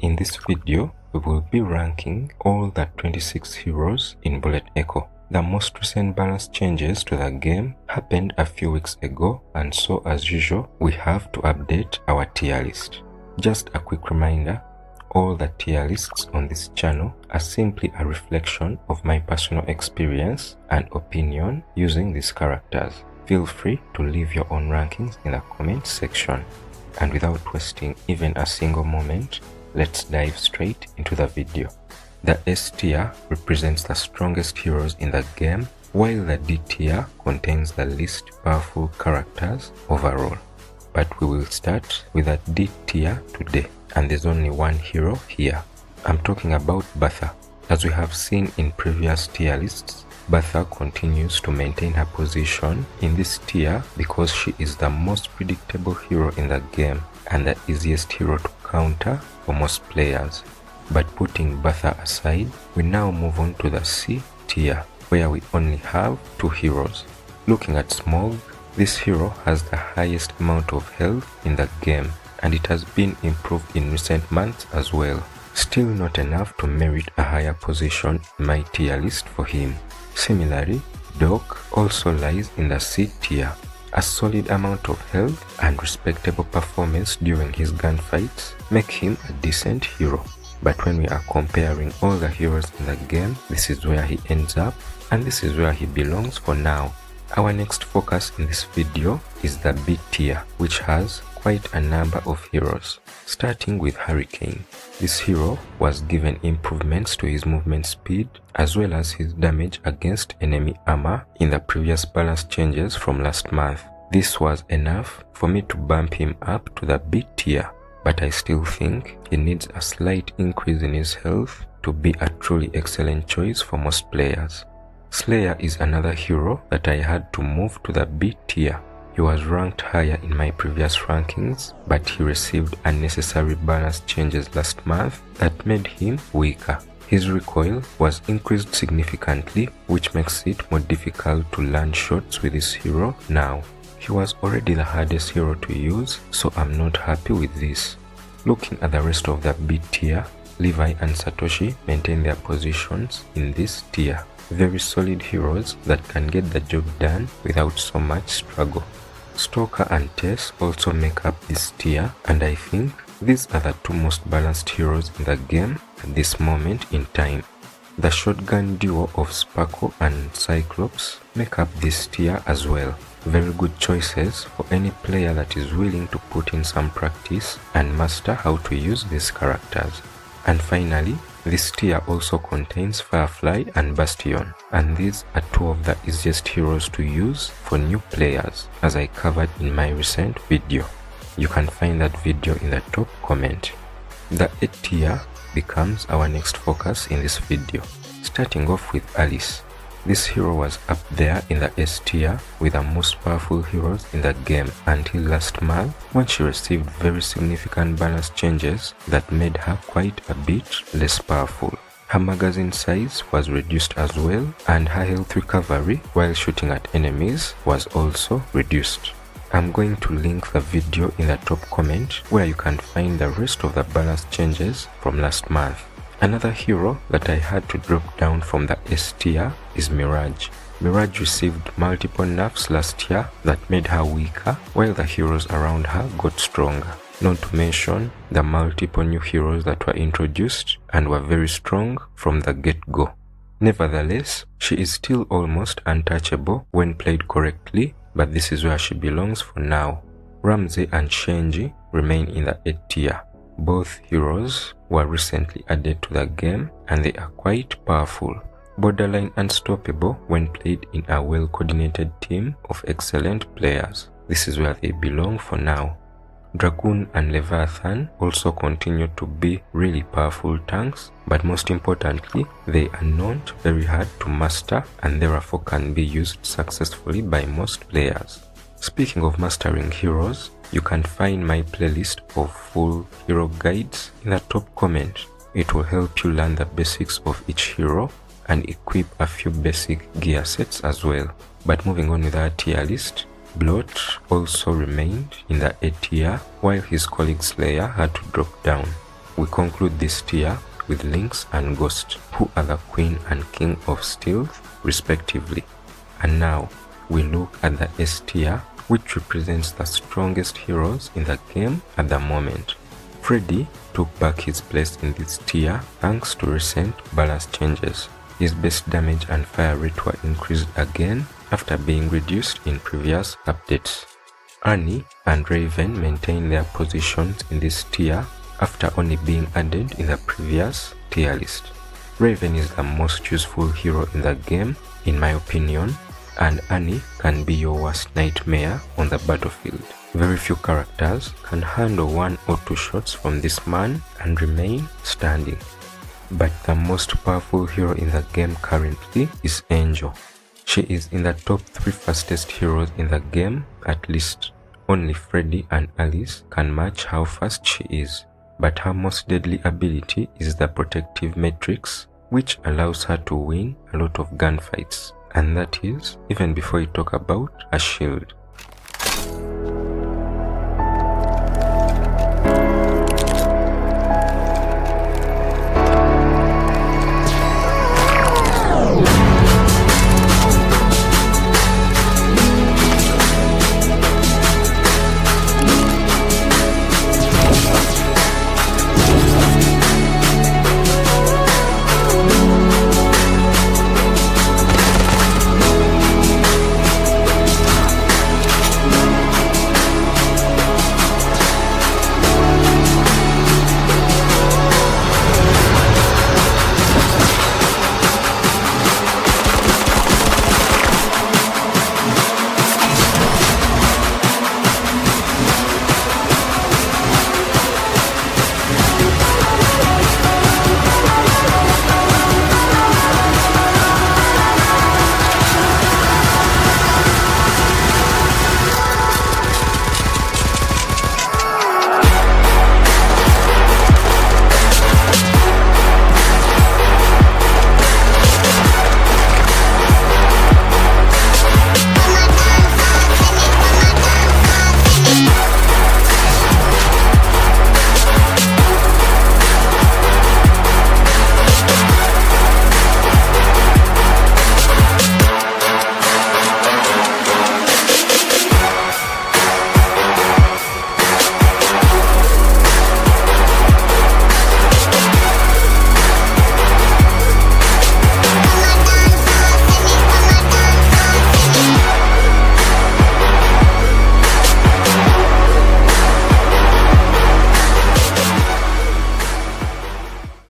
In this video, we will be ranking all the 26 heroes in Bullet Echo. The most recent balance changes to the game happened a few weeks ago, and so as usual, we have to update our tier list. Just a quick reminder, all the tier lists on this channel are simply a reflection of my personal experience and opinion using these characters. Feel free to leave your own rankings in the comment section. And without wasting even a single moment, let's dive straight into the video. The S tier represents the strongest heroes in the game, while the D tier contains the least powerful characters overall. But we will start with the D tier today, and there's only one hero here. I'm talking about Bertha. As we have seen in previous tier lists, Bertha continues to maintain her position in this tier because she is the most predictable hero in the game and the easiest hero to counter for most players. But putting Bertha aside, we now move on to the C tier, where we only have two heroes. Looking at Smog, this hero has the highest amount of health in the game, and it has been improved in recent months as well. Still not enough to merit a higher position in my tier list for him. Similarly, Doc also lies in the C tier. A solid amount of health and respectable performance during his gunfights make him a decent hero. But when we are comparing all the heroes in the game, this is where he ends up, and this is where he belongs for now. Our next focus in this video is the B tier, which has quite a number of heroes. Starting with Hurricane. This hero was given improvements to his movement speed as well as his damage against enemy armor in the previous balance changes from last month. This was enough for me to bump him up to the B tier, but I still think he needs a slight increase in his health to be a truly excellent choice for most players. Slayer is another hero that I had to move to the B tier. He was ranked higher in my previous rankings, but he received unnecessary balance changes last month that made him weaker. His recoil was increased significantly, which makes it more difficult to land shots with this hero now. He was already the hardest hero to use, so I'm not happy with this. Looking at the rest of the B tier, Levi and Satoshi maintain their positions in this tier. Very solid heroes that can get the job done without so much struggle. Stalker and Tess also make up this tier, and I think these are the two most balanced heroes in the game at this moment in time. The shotgun duo of Sparkle and Cyclops make up this tier as well. Very good choices for any player that is willing to put in some practice and master how to use these characters. And finally, this tier also contains Firefly and Bastion, and these are two of the easiest heroes to use for new players, as I covered in my recent video. You can find that video in the top comment. The A tier becomes our next focus in this video, starting off with Alice. This hero was up there in the S tier with the most powerful heroes in the game until last month when she received very significant balance changes that made her quite a bit less powerful. Her magazine size was reduced as well, and her health recovery while shooting at enemies was also reduced. I'm going to link the video in the top comment where you can find the rest of the balance changes from last month. Another hero that I had to drop down from the S tier is Mirage. Mirage received multiple nerfs last year that made her weaker, while the heroes around her got stronger. Not to mention the multiple new heroes that were introduced and were very strong from the get-go. Nevertheless, she is still almost untouchable when played correctly, but this is where she belongs for now. Ramsay and Shenji remain in the A tier. Both heroes were recently added to the game and they are quite powerful. Borderline unstoppable when played in a well-coordinated team of excellent players. This is where they belong for now. Dragoon and Leviathan also continue to be really powerful tanks, but most importantly, they are not very hard to master and therefore can be used successfully by most players. Speaking of mastering heroes, you can find my playlist of full hero guides in the top comment. It will help you learn the basics of each hero and equip a few basic gear sets as well. But moving on with our tier list, Blot also remained in the A tier while his colleague Slayer had to drop down. We conclude this tier with Lynx and Ghost, who are the Queen and King of Stealth, respectively. And now, we look at the S tier, which represents the strongest heroes in the game at the moment. Freddy took back his place in this tier thanks to recent balance changes. His base damage and fire rate were increased again after being reduced in previous updates. Arnie and Raven maintain their positions in this tier after only being added in the previous tier list. Raven is the most useful hero in the game, in my opinion, and Arnie can be your worst nightmare on the battlefield. Very few characters can handle 1 or 2 shots from this man and remain standing. But the most powerful hero in the game currently is Angel. She is in the top 3 fastest heroes in the game at least. Only Freddy and Alice can match how fast she is. But her most deadly ability is the protective matrix, which allows her to win a lot of gunfights. And that is even before you talk about a shield.